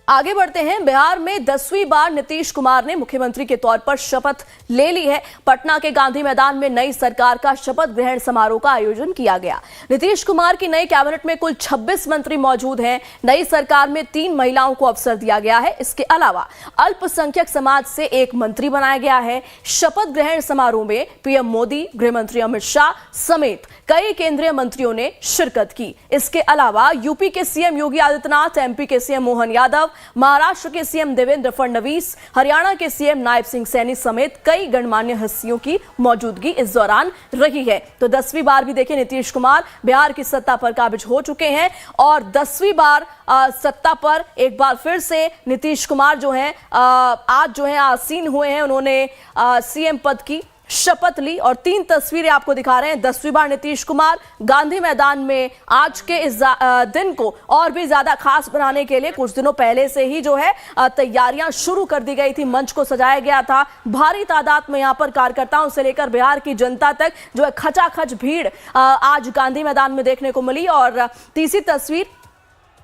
आगे बढ़ते हैं। बिहार में 10वीं बार नीतीश कुमार ने मुख्यमंत्री के तौर पर शपथ ले ली है। पटना के गांधी मैदान में नई सरकार का शपथ ग्रहण समारोह का आयोजन किया गया। नीतीश कुमार की नई कैबिनेट में कुल 26 मंत्री मौजूद हैं। नई सरकार में 3 महिलाओं को अवसर दिया गया है। इसके अलावा अल्पसंख्यक समाज से 1 मंत्री बनाया गया है। शपथ ग्रहण समारोह में पीएम मोदी, गृह मंत्री अमित शाह समेत कई केंद्रीय मंत्रियों ने शिरकत की। इसके अलावा यूपी के सीएम योगी आदित्यनाथ, एमपी के सीएम मोहन यादव, महाराष्ट्र के सीएम देवेंद्र फडणवीस, हरियाणा के सीएम नायब सिंह सैनी समेत कई गणमान्य हस्तियों की मौजूदगी इस दौरान रही है। तो 10वीं बार भी देखिए नीतीश कुमार बिहार की सत्ता पर काबिज हो चुके हैं और 10वीं बार सत्ता पर एक बार फिर से नीतीश कुमार जो है आज जो है आसीन हुए हैं। उन्होंने सीएम पद की शपथ ली और 3 तस्वीरें आपको दिखा रहे हैं। 10वीं बार नीतीश कुमार गांधी मैदान में आज के इस दिन को और भी ज्यादा खास बनाने के लिए कुछ दिनों पहले से ही जो है तैयारियां शुरू कर दी गई थी। मंच को सजाया गया था। भारी तादाद में यहां पर कार्यकर्ताओं से लेकर बिहार की जनता तक जो है खचाखच भीड़ आज गांधी मैदान में देखने को मिली। और तीसरी तस्वीर,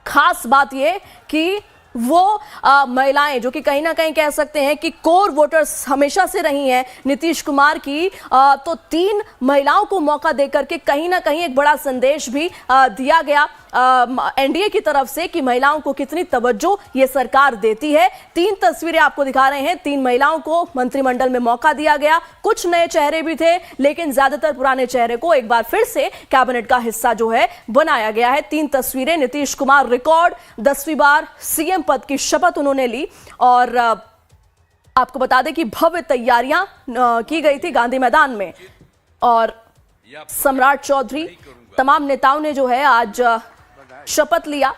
खास बात यह कि वो महिलाएं जो कि कहीं ना कहीं कह सकते हैं कि कोर वोटर्स हमेशा से रही हैं नीतीश कुमार की, तो 3 महिलाओं को मौका देकर के कहीं ना कहीं एक बड़ा संदेश भी दिया गया एनडीए की तरफ से कि महिलाओं को कितनी तवज्जो ये सरकार देती है। 3 तस्वीरें आपको दिखा रहे हैं। 3 महिलाओं को मंत्रिमंडल में मौका दिया गया। कुछ नए चेहरे भी थे लेकिन ज्यादातर पुराने चेहरे को एक बार फिर से कैबिनेट का हिस्सा जो है बनाया गया है। 3 तस्वीरें। नीतीश कुमार रिकॉर्ड 10वीं बार सीएम पद की शपथ उन्होंने ली और आपको बता दें कि भव्य तैयारियां की गई थी गांधी मैदान में और सम्राट चौधरी, तमाम नेताओं ने जो है आज शपथ लिया।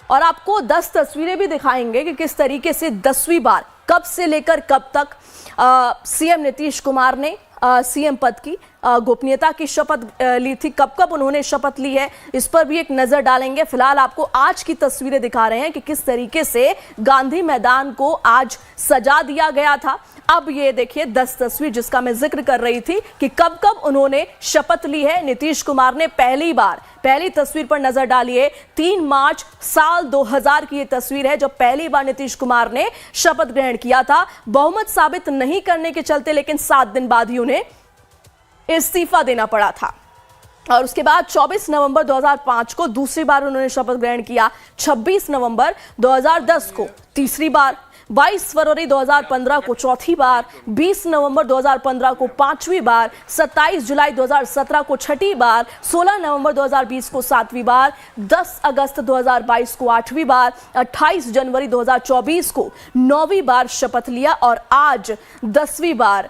और आपको 10 तस्वीरें भी दिखाएंगे कि किस तरीके से 10वीं बार कब से लेकर कब तक सीएम नीतीश कुमार ने सीएम पद की गोपनीयता की शपथ ली थी। कब कब उन्होंने शपथ ली है इस पर भी एक नजर डालेंगे। फिलहाल आपको आज की तस्वीरें दिखा रहे हैं कि किस तरीके से गांधी मैदान को आज सजा दिया गया था। अब ये देखिए 10 तस्वीर जिसका मैं जिक्र कर रही थी कि कब कब उन्होंने शपथ ली है। नीतीश कुमार ने पहली तस्वीर पर नजर डालिए। 3 मार्च साल 2000 की ये तस्वीर है जब पहली बार नीतीश कुमार ने शपथ ग्रहण किया था। बहुमत साबित नहीं करने के चलते लेकिन 7 दिन बाद ही उन्हें इस्तीफा देना पड़ा था। और उसके बाद 24 नवंबर 2005 को दूसरी बार उन्होंने शपथ ग्रहण किया। 26 नवंबर 2010 को तीसरी बार, 22 फरवरी 2015 को चौथी बार, 20 नवंबर 2015 को 5वीं बार, 27 जुलाई 2017 को 6ठी बार, 16 नवंबर 2020 को 7वीं बार, 10 अगस्त 2022 को 8वीं बार, 28 जनवरी 2024 को 9वीं बार शपथ लिया और आज 10वीं बार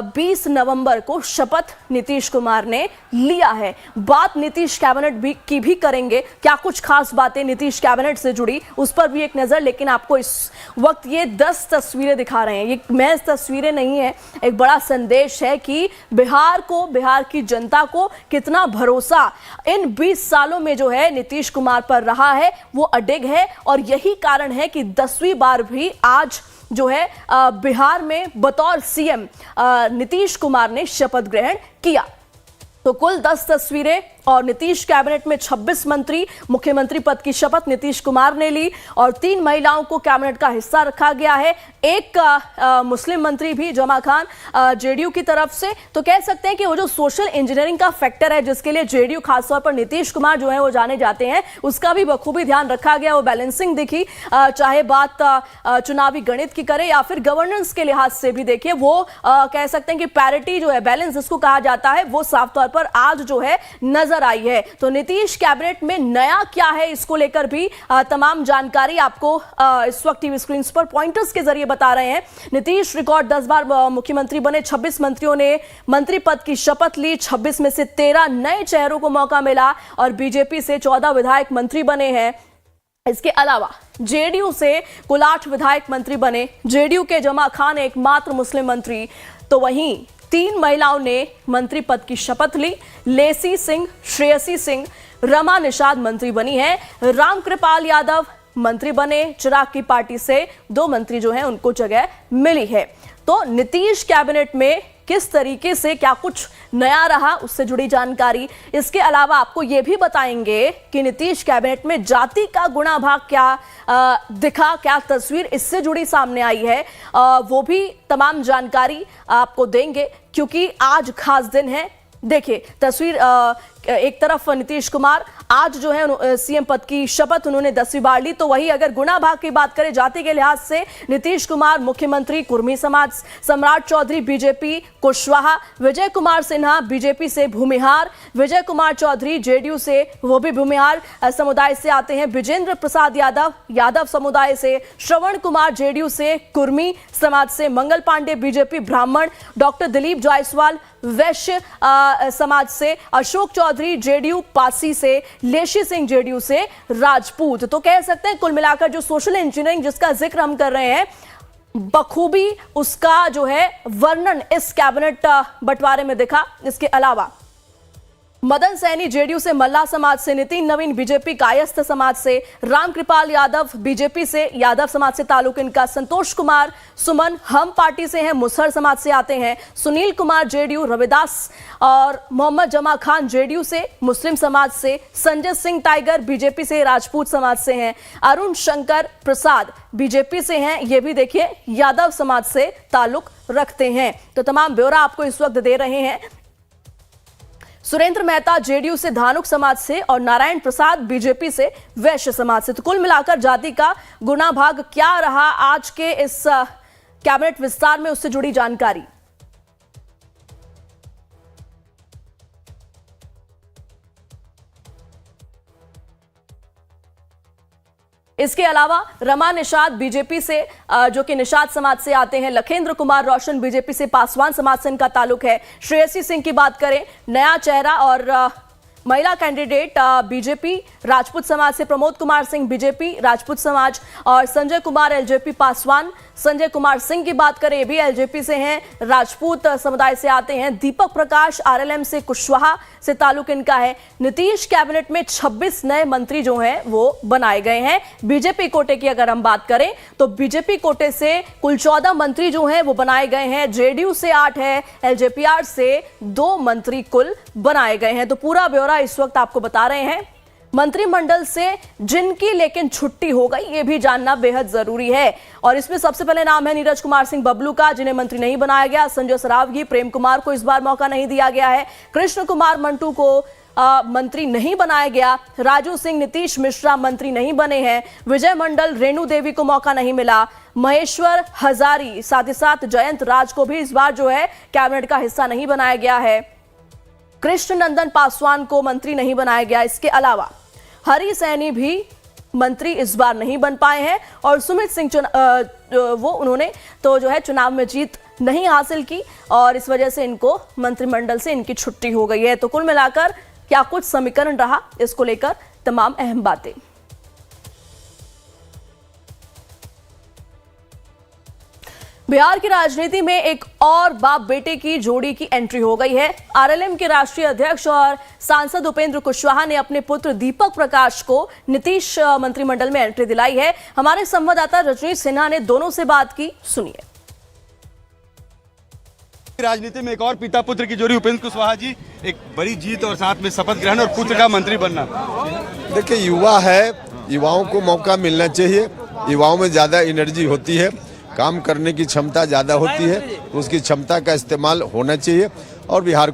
20 नवंबर को शपथ नीतीश कुमार ने लिया है। बात नीतीश कैबिनेट की भी करेंगे। क्या कुछ खास बातें नीतीश कैबिनेट से जुड़ी उस पर भी एक नजर, लेकिन आपको इस वक्त ये 10 तस्वीरें दिखा रहे हैं। ये महज तस्वीरें नहीं है, एक बड़ा संदेश है कि बिहार की जनता को कितना भरोसा इन 20 सालों में जो है नीतीश कुमार पर रहा है वो अडिग है। और यही कारण है कि 10वीं बार भी आज जो है बिहार में बतौर सीएम नीतीश कुमार ने शपथ ग्रहण किया। तो कुल 10 तस्वीरें और नीतीश कैबिनेट में 26 मंत्री, मुख्यमंत्री पद की शपथ नीतीश कुमार ने ली और 3 महिलाओं को कैबिनेट का हिस्सा रखा गया है। एक मुस्लिम मंत्री भी, जमा खान, जेडीयू की तरफ से। तो कह सकते हैं कि वो जो सोशल इंजीनियरिंग का फैक्टर है जिसके लिए जेडीयू खासतौर पर नीतीश कुमार जो है वो जाने जाते हैं, उसका भी बखूबी ध्यान रखा गया। वो बैलेंसिंग दिखी, चाहे बात चुनावी गणित की करे या फिर गवर्नेंस के लिहाज से भी देखिए, वो कह सकते हैं कि पैरिटी जो है, बैलेंस जिसको कहा जाता है, वो साफ तौर पर आज जो है नजर आई है। तो नीतीश कैबिनेट में नया क्या है इसको लेकर भी तमाम जानकारी आपको इस वक्त टीवी स्क्रीन पर पॉइंटर्स के जरिए बता रहे हैं। नीतीश रिकॉर्ड 10 बार मुख्यमंत्री बने। 26 मंत्रियों ने मंत्री पद की शपथ ली। 26 में से 13 नए चेहरों को मौका मिला और बीजेपी से 14 विधायक मंत्री बने हैं। इसके अलावा जेडीयू से कुल 8 विधायक मंत्री बने। जेडीयू के जमा खान एकमात्र मुस्लिम मंत्री। तो वहीं 3 महिलाओं ने मंत्री पद की शपथ ली। लेसी सिंह, श्रेयसी सिंह, रमा निषाद मंत्री बनी है। रामकृपाल यादव मंत्री बने। चिराग की पार्टी से 2 मंत्री जो हैं उनको जगह मिली है। तो नीतीश कैबिनेट में किस तरीके से क्या कुछ नया रहा, उससे जुड़ी जानकारी। इसके अलावा आपको ये भी बताएंगे कि नीतीश कैबिनेट में जाति का गुणा भाग क्या दिखा, क्या तस्वीर इससे जुड़ी सामने आई है, वो भी तमाम जानकारी आपको देंगे, क्योंकि आज खास दिन है। देखिए तस्वीर, एक तरफ नीतीश कुमार आज जो है सीएम पद की शपथ उन्होंने 10वीं बार ली, तो वही अगर गुणा भाग की बात करें जाति के लिहाज से, नीतीश कुमार मुख्यमंत्री कुर्मी समाज, सम्राट चौधरी बीजेपी कुशवाहा, विजय कुमार सिन्हा बीजेपी से भूमिहार, विजय कुमार चौधरी जेडीयू से, वो भी भूमिहार समुदाय से आते हैं, विजेंद्र प्रसाद यादव यादव समुदाय से, श्रवण कुमार जेडीयू से कुर्मी समाज से, मंगल पांडे बीजेपी ब्राह्मण, डॉक्टर दिलीप जायसवाल वैश्य समाज से, अशोक चौधरी जेडीयू पासी से, लेशी सिंह जेडीयू से राजपूत। तो कह सकते हैं कुल मिलाकर जो सोशल इंजीनियरिंग जिसका जिक्र हम कर रहे हैं, बखूबी उसका जो है वर्णन इस कैबिनेट बंटवारे में दिखा। इसके अलावा मदन सैनी जेडीयू से, मल्ला समाज से, नितिन नवीन बीजेपी कायस्थ समाज से, रामकृपाल यादव बीजेपी से यादव समाज से ताल्लुक इनका, संतोष कुमार सुमन हम पार्टी से हैं, मुसहर समाज से आते हैं, सुनील कुमार जेडीयू रविदास और मोहम्मद जमा खान जेडीयू से मुस्लिम समाज से, संजय सिंह टाइगर बीजेपी से राजपूत समाज से हैं, अरुण शंकर प्रसाद बीजेपी से हैं, ये भी देखिए यादव समाज से ताल्लुक रखते हैं। तो तमाम ब्यौरा आपको इस वक्त दे रहे हैं। सुरेंद्र मेहता जेडीयू से धानुक समाज से और नारायण प्रसाद बीजेपी से वैश्य समाज से। तो कुल मिलाकर जाति का गुणा भाग क्या रहा आज के इस कैबिनेट विस्तार में, उससे जुड़ी जानकारी। इसके अलावा रमा निषाद बीजेपी से, जो कि निषाद समाज से आते हैं, लखेंद्र कुमार रोशन बीजेपी से पासवान समाज से इनका ताल्लुक है, श्रेयसी सिंह की बात करें नया चेहरा और महिला कैंडिडेट बीजेपी राजपूत समाज से, प्रमोद कुमार सिंह बीजेपी राजपूत समाज और संजय कुमार एलजेपी पासवान, संजय कुमार सिंह की बात करें ये भी एलजेपी से हैं, राजपूत समुदाय से आते हैं, दीपक प्रकाश आरएलएम से कुशवाहा से ताल्लुक इनका है। नीतीश कैबिनेट में 26 नए मंत्री जो हैं वो बनाए गए हैं। बीजेपी कोटे की अगर हम बात करें तो बीजेपी कोटे से कुल 14 मंत्री जो हैं वो बनाए गए हैं, जेडीयू से 8 है, एलजेपीआर से 2 मंत्री कुल बनाए गए हैं। तो पूरा ब्यौरा इस वक्त आपको बता रहे हैं। मंत्रिमंडल से जिनकी लेकिन छुट्टी हो गई ये भी जानना बेहद जरूरी है, और इसमें सबसे पहले नाम है नीरज कुमार सिंह बबलू का, जिन्हें मंत्री नहीं बनाया गया, संजय सरावगी, प्रेम कुमार को इस बार मौका नहीं दिया गया है, कृष्ण कुमार मंटू को मंत्री नहीं बनाया गया, राजू सिंह नीतीश मिश्रा मंत्री नहीं बने हैं, विजय मंडल रेणु देवी को मौका नहीं मिला, महेश्वर हजारी साथ ही साथ जयंत राज को भी इस बार जो है कैबिनेट का हिस्सा नहीं बनाया गया है, कृष्ण नंदन पासवान को मंत्री नहीं बनाया गया। इसके अलावा हरी सैनी भी मंत्री इस बार नहीं बन पाए हैं और सुमित सिंह उन्होंने तो जो है चुनाव में जीत नहीं हासिल की और इस वजह से इनको मंत्रिमंडल से इनकी छुट्टी हो गई है। तो कुल मिलाकर क्या कुछ समीकरण रहा, इसको लेकर तमाम अहम बातें। बिहार की राजनीति में एक और बाप बेटे की जोड़ी की एंट्री हो गई है। आरएलएम के राष्ट्रीय अध्यक्ष और सांसद उपेंद्र कुशवाहा ने अपने पुत्र दीपक प्रकाश को नीतीश मंत्रिमंडल में एंट्री दिलाई है। हमारे संवाददाता रजनीश सिन्हा ने दोनों से बात की, सुनिए। राजनीति में एक और पिता पुत्र की जोड़ी, उपेंद्र कुशवाहा जी, एक बड़ी जीत और साथ में शपथ ग्रहण और पुत्र का मंत्री बनना। देखिए, युवा है, युवाओं को मौका मिलना चाहिए। युवाओं में ज्यादा एनर्जी होती है, काम करने की क्षमता ज़्यादा होती है, तो उसकी क्षमता का इस्तेमाल होना चाहिए और बिहार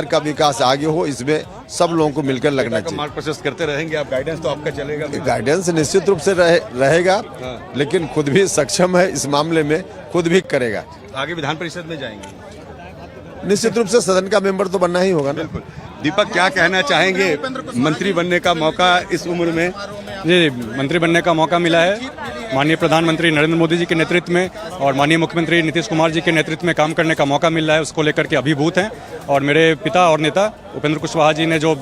का विकास आगे हो, इसमें सब लोगों को मिलकर लगना चाहिए। मार्ग प्रशस्त करते रहेंगे आप, गाइडेंस तो आपका चलेगा? गाइडेंस निश्चित रूप से रहेगा, लेकिन खुद भी सक्षम है इस मामले में, खुद भी करेगा। आगे विधान परिषद में जाएंगे? निश्चित रूप से सदन का मेंबर तो बनना ही होगा। बिल्कुल। दीपक, क्या कहना चाहेंगे, मंत्री बनने का मौका इस उम्र में? जी, मंत्री बनने का मौका मिला है। माननीय प्रधानमंत्री नरेंद्र मोदी जी के नेतृत्व में और माननीय मुख्यमंत्री नीतीश कुमार जी के नेतृत्व में काम करने का मौका मिल रहा है, उसको लेकर के अभिभूत हैं। और मेरे पिता और नेता उपेंद्र कुशवाहा जी ने जो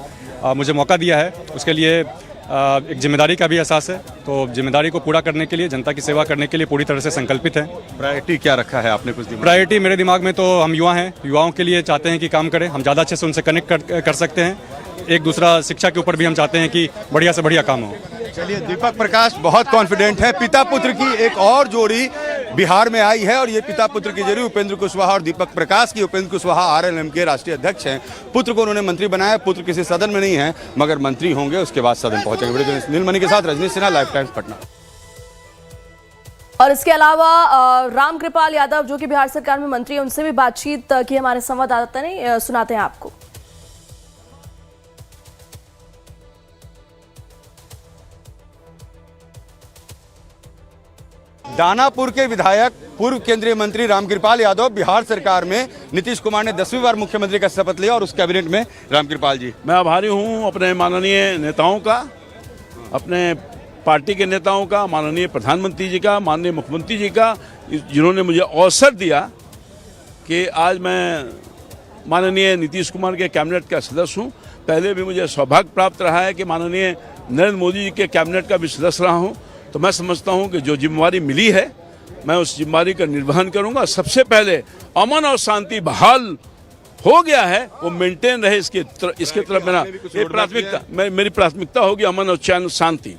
मुझे मौका दिया है उसके लिए एक जिम्मेदारी का भी एहसास है, तो जिम्मेदारी को पूरा करने के लिए, जनता की सेवा करने के लिए पूरी तरह से संकल्पित हैं। प्रायोरिटी क्या रखा है आपने? कुछ प्रायोरिटी मेरे दिमाग में तो हम युवा हैं, युवाओं के लिए चाहते हैं कि काम करें, हम ज़्यादा अच्छे से उनसे कनेक्ट कर सकते हैं। एक दूसरा शिक्षा के ऊपर भी हम चाहते हैं कि बढ़िया से बढ़िया काम हो। चलिए, दीपक प्रकाश बहुत कॉन्फिडेंट है। पिता पुत्र की एक और जोड़ी बिहार में आई है और ये पिता पुत्र की जरूर उपेंद्र कुशवाहा और दीपक प्रकाश की। उपेंद्र कुशवाहा आरएलएम के राष्ट्रीय अध्यक्ष हैं। पुत्र को उन्होंने मंत्री बनाया। पुत्र किसी सदन में नहीं है मगर मंत्री होंगे, उसके बाद सदन पहुंचेंगे। वीडियो जर्नलिस्ट नीलमणि के साथ रजनीश सिन्हा, लाइव टाइम्स पटना। और इसके अलावा रामकृपाल यादव जो कि बिहार सरकार में मंत्री है, उनसे भी बातचीत की हमारे संवाददाता ने, सुनाते हैं आपको। दानापुर के विधायक पूर्व केंद्रीय मंत्री रामकृपाल यादव बिहार सरकार में नीतीश कुमार ने 10वीं बार मुख्यमंत्री का शपथ लिया और उस कैबिनेट में रामकृपाल जी। मैं आभारी हूं अपने माननीय नेताओं का, अपने पार्टी के नेताओं का, माननीय प्रधानमंत्री जी का, माननीय मुख्यमंत्री जी का, जिन्होंने मुझे अवसर दिया कि आज मैं माननीय नीतीश कुमार के कैबिनेट का सदस्य हूं। पहले भी मुझे सौभाग्य प्राप्त रहा है कि माननीय नरेंद्र मोदी जी के कैबिनेट का भी सदस्य रहा हूं। तो मैं समझता हूं कि जो जिम्मेवारी मिली है मैं उस जिम्मेवारी का निर्वहन करूंगा। सबसे पहले अमन और शांति बहाल हो गया है, वो मेंटेन रहे, इसके तरफ मेरी प्राथमिकता होगी अमन और चैन शांति।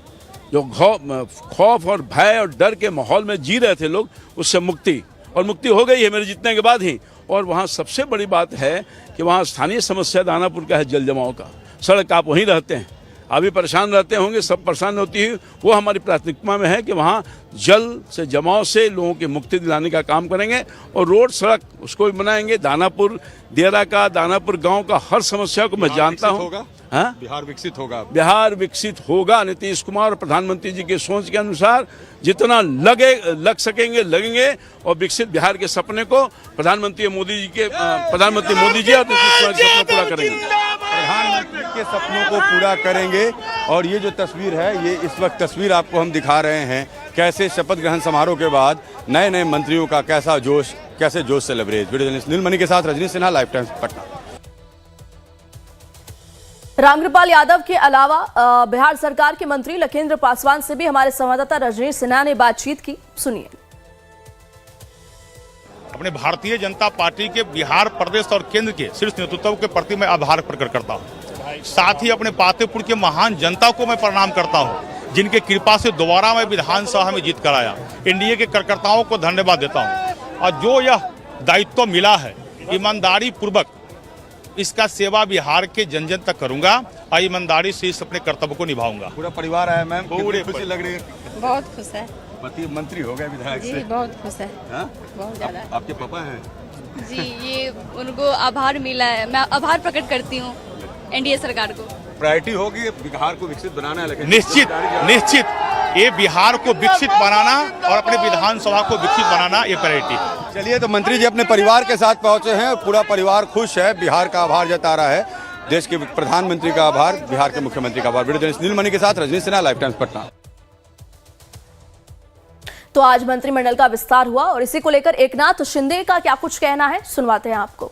जो खौफ और भय और डर के माहौल में जी रहे थे लोग, उससे मुक्ति, और मुक्ति हो गई है मेरे जीतने के बाद ही। और वहाँ सबसे बड़ी बात है कि वहाँ स्थानीय समस्या दानापुर का है जल जमाव का। सड़क, आप वहीं रहते हैं, अभी परेशान रहते होंगे, सब परेशान होती है, वो हमारी प्राथमिकता में है कि वहाँ जल से जमाव से लोगों की मुक्ति दिलाने का काम करेंगे। और रोड सड़क उसको भी बनाएंगे। दानापुर देरा का, दानापुर गांव का हर समस्या को मैं जानता हूँ। हाँ, बिहार विकसित होगा, बिहार विकसित होगा। नीतीश कुमार और प्रधानमंत्री जी की सोच के अनुसार जितना लग सकेंगे लगेंगे, और विकसित बिहार के सपने को प्रधानमंत्री मोदी जी और नीतीश कुमार के सपने पूरा करेंगे। प्रधानमंत्री के सपनों को पूरा करेंगे। और ये जो तस्वीर है, ये इस वक्त तस्वीर आपको हम दिखा रहे हैं, कैसे शपथ ग्रहण समारोह के बाद नए नए मंत्रियों का कैसे जोश से लबरेज। वीडियो जर्नलिस्ट नीलमणि के साथ रजनीश सिन्हा, लाइव टाइम्स पटना। रामकृपाल यादव के अलावा बिहार सरकार के मंत्री लखेंद्र पासवान से भी हमारे संवाददाता रजनीश सिन्हा ने बातचीत की, सुनिए। अपने भारतीय जनता पार्टी के बिहार प्रदेश और केंद्र के शीर्ष नेतृत्व के प्रति मैं आभार प्रकट करता हूं। साथ ही अपने पातेपुर के महान जनता को मैं प्रणाम करता हूं, जिनके कृपा से दोबारा मैं विधानसभा में जीत कर आया। एनडीए के कार्यकर्ताओं को धन्यवाद देता हूं। और जो यह दायित्व मिला है, ईमानदारी पूर्वक इसका सेवा बिहार के जन जन तक करूंगा और ईमानदारी से इस अपने कर्तव्य को निभाऊंगा। पूरा परिवार आया मैम, पूरे खुशी लग रही है? बहुत खुश है। पति मंत्री हो गए विधायक जी, से? बहुत खुश है। हाँ? बहुत ज्यादा। आपके पापा हैं? जी, ये उनको आभार मिला है, मैं आभार प्रकट करती हूँ एनडीए सरकार को। प्रायोरिटी होगी बिहार को विकसित बनाना है। निश्चित ये बिहार को विकसित बनाना और अपने विधानसभा को विकसित बनाना, ये प्रायोरिटी। चलिए, तो मंत्री जी अपने परिवार के साथ पहुंचे हैं, पूरा परिवार खुश है, बिहार का आभार जता रहा है, देश के प्रधानमंत्री का आभार, बिहार के मुख्यमंत्री का आभार। वीडियो जर्नलिस्ट नीलमणि के साथ रजनीश सिन्हा, लाइव टाइम्स पटना। तो आज मंत्रिमंडल का विस्तार हुआ और इसी को लेकर एकनाथ शिंदे का क्या कुछ कहना है, सुनवाते हैं आपको।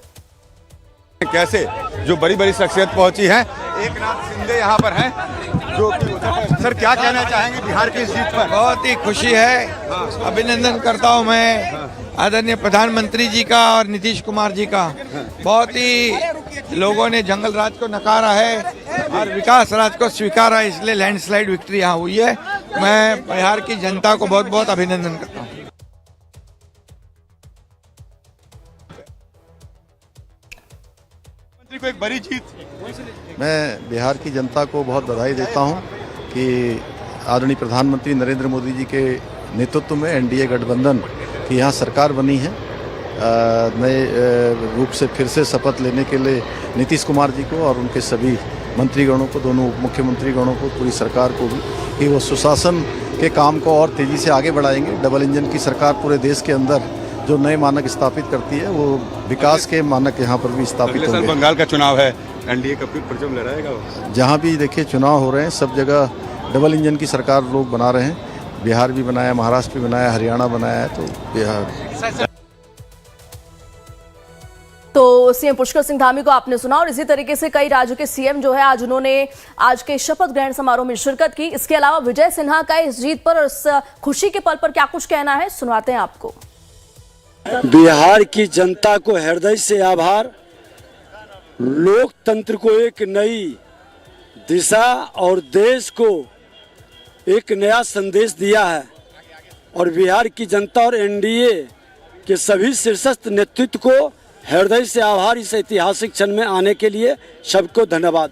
कैसे जो बड़ी बड़ी शख्सियत पहुंची है, एकनाथ शिंदे यहाँ पर हैं, जो सर क्या कहना चाहेंगे बिहार की इस जीत पर? बहुत ही खुशी है, अभिनंदन करता हूँ मैं आदरणीय प्रधानमंत्री जी का और नीतीश कुमार जी का। बहुत ही लोगों ने जंगल राज को नकारा है और विकास राज को स्वीकारा है, इसलिए लैंडस्लाइड विक्ट्री यहाँ हुई है। मैं बिहार की जनता को बहुत बहुत अभिनंदन करता हूँ। को एक बड़ी जीत। मैं बिहार की जनता को बहुत बधाई देता हूं कि आदरणीय प्रधानमंत्री नरेंद्र मोदी जी के नेतृत्व में एनडीए गठबंधन की यहाँ सरकार बनी है। नए रूप से फिर से शपथ लेने के लिए नीतीश कुमार जी को और उनके सभी मंत्रीगणों को, दोनों उप मुख्यमंत्रीगणों को, पूरी सरकार को भी, कि वो सुशासन के काम को और तेज़ी से आगे बढ़ाएंगे। डबल इंजन की सरकार पूरे देश के अंदर जो नए मानक स्थापित करती है, वो विकास के मानक यहाँ पर भी स्थापित होंगे। बंगाल का चुनाव है, एनडीए का फिर परचम लहराएगा। जहाँ भी देखिए चुनाव हो रहे हैं, सब जगह डबल इंजन की सरकार लोग बना रहे हैं। बिहार भी बनाया, महाराष्ट्र भी बनाया, हरियाणा बनाया है, तो बिहार। तो सीएम पुष्कर सिंह धामी को आपने सुना, और इसी तरीके से कई राज्यों के सीएम जो है आज उन्होंने आज के शपथ ग्रहण समारोह में शिरकत की। इसके अलावा विजय सिन्हा का इस जीत पर और इस खुशी के पल पर क्या कुछ कहना है, सुनाते हैं आपको। बिहार की जनता को हृदय से आभार। लोकतंत्र को एक नई दिशा और देश को एक नया संदेश दिया है। और बिहार की जनता और एनडीए के सभी शीर्षस्थ नेतृत्व को हृदय से आभार इस ऐतिहासिक क्षण में आने के लिए। सबको धन्यवाद।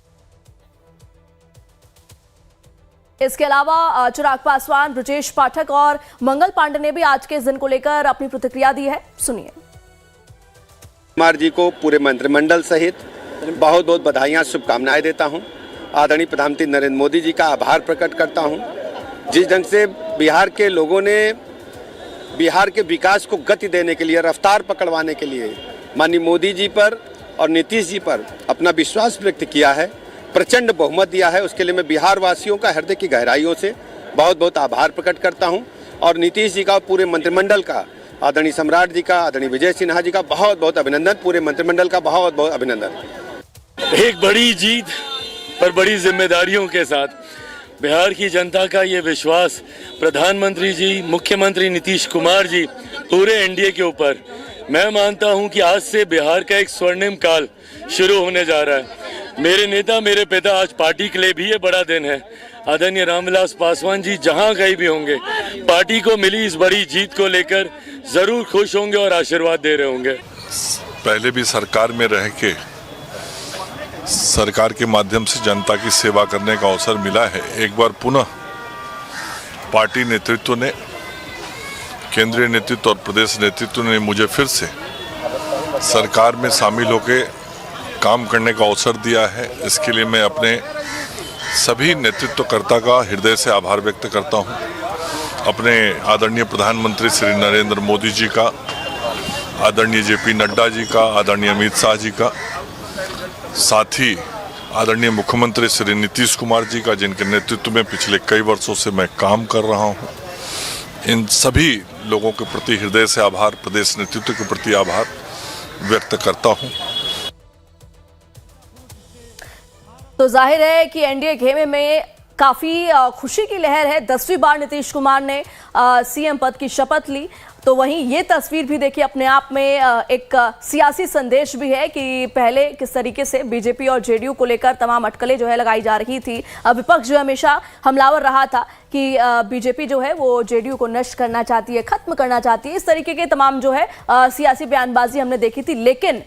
इसके अलावा चिराग पासवान, ब्रजेश पाठक और मंगल पांडे ने भी आज के दिन को लेकर अपनी प्रतिक्रिया दी है। सुनिए। कुमार जी को पूरे मंत्रिमंडल सहित बहुत बहुत बधाइयाँ, शुभकामनाएं देता हूं। आदरणीय प्रधानमंत्री नरेंद्र मोदी जी का आभार प्रकट करता हूं। जिस ढंग से बिहार के लोगों ने बिहार के विकास को गति देने के लिए, रफ्तार पकड़वाने के लिए माननीय मोदी जी पर और नीतीश जी पर अपना विश्वास व्यक्त किया है, प्रचंड बहुमत दिया है, उसके लिए मैं बिहार वासियों का हृदय की गहराइयों से बहुत बहुत आभार प्रकट करता हूं। और नीतीश जी का और पूरे मंत्रिमंडल का, आदरणीय सम्राट जी का, आदरणीय विजय सिन्हा जी का बहुत बहुत अभिनंदन, पूरे मंत्रिमंडल का बहुत बहुत अभिनंदन। एक बड़ी जीत पर बड़ी जिम्मेदारियों के साथ बिहार की जनता का ये विश्वास प्रधानमंत्री जी, मुख्यमंत्री नीतीश कुमार जी, पूरे एनडीए के ऊपर, मैं मानता हूं कि आज से बिहार का एक स्वर्णिम काल शुरू होने जा रहा है। मेरे नेता, मेरे पिता, आज पार्टी के लिए भी ये बड़ा दिन है। आदरणीय रामविलास पासवान जी जहां कहीं भी होंगे, पार्टी को मिली इस बड़ी जीत को लेकर जरूर खुश होंगे और आशीर्वाद दे रहे होंगे। पहले भी सरकार में रह के सरकार के माध्यम से जनता की सेवा करने का अवसर मिला है। एक बार पुनः पार्टी नेतृत्व ने, केंद्रीय नेतृत्व और प्रदेश नेतृत्व ने मुझे फिर से सरकार में शामिल होकर काम करने का अवसर दिया है। इसके लिए मैं अपने सभी नेतृत्वकर्ता का हृदय से आभार व्यक्त करता हूं। अपने आदरणीय प्रधानमंत्री श्री नरेंद्र मोदी जी का, आदरणीय जेपी नड्डा जी का, आदरणीय अमित शाह जी का, साथ ही आदरणीय मुख्यमंत्री श्री नीतीश कुमार जी का, जिनके नेतृत्व में पिछले कई वर्षों से मैं काम कर रहा हूं। इन सभी लोगों के प्रति हृदय से आभार, प्रदेश नेतृत्व के प्रति आभार व्यक्त करता हूं। तो जाहिर है कि एनडीए खेमे में काफी खुशी की लहर है। 10वीं बार नीतीश कुमार ने सीएम पद की शपथ ली, तो वहीं ये तस्वीर भी देखिए अपने आप में एक सियासी संदेश भी है कि पहले किस तरीके से बीजेपी और जेडीयू को लेकर तमाम अटकलें जो है लगाई जा रही थी। विपक्ष जो हमेशा हमलावर रहा था कि बीजेपी जो है वो जेडीयू को नष्ट करना चाहती है, खत्म करना चाहती है, इस तरीके के तमाम जो है सियासी बयानबाजी हमने देखी थी। लेकिन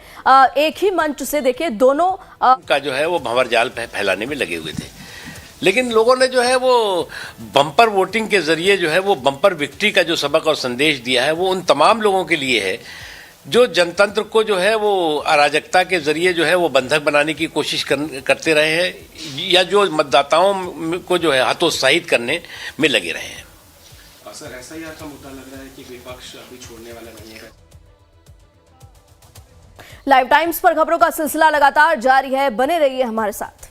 एक ही मंच से देखिए दोनों का जो है वो भंवर जाल फैलाने में लगे हुए थे, लेकिन लोगों ने जो है वो बम्पर वोटिंग के जरिए जो है वो बम्पर विक्ट्री का जो सबक और संदेश दिया है वो उन तमाम लोगों के लिए है जो जनतंत्र को जो है वो अराजकता के जरिए जो है वो बंधक बनाने की कोशिश करते रहे हैं या जो मतदाताओं को जो है हतोत्साहित करने में लगे रहे हैं। सर, ऐसा ही आपका मुद्दा लग रहा है कि विपक्ष अभी छोड़ने वाला नहीं है। लाइव टाइम्स पर खबरों का सिलसिला लगातार जारी है, बने रहिए हमारे साथ।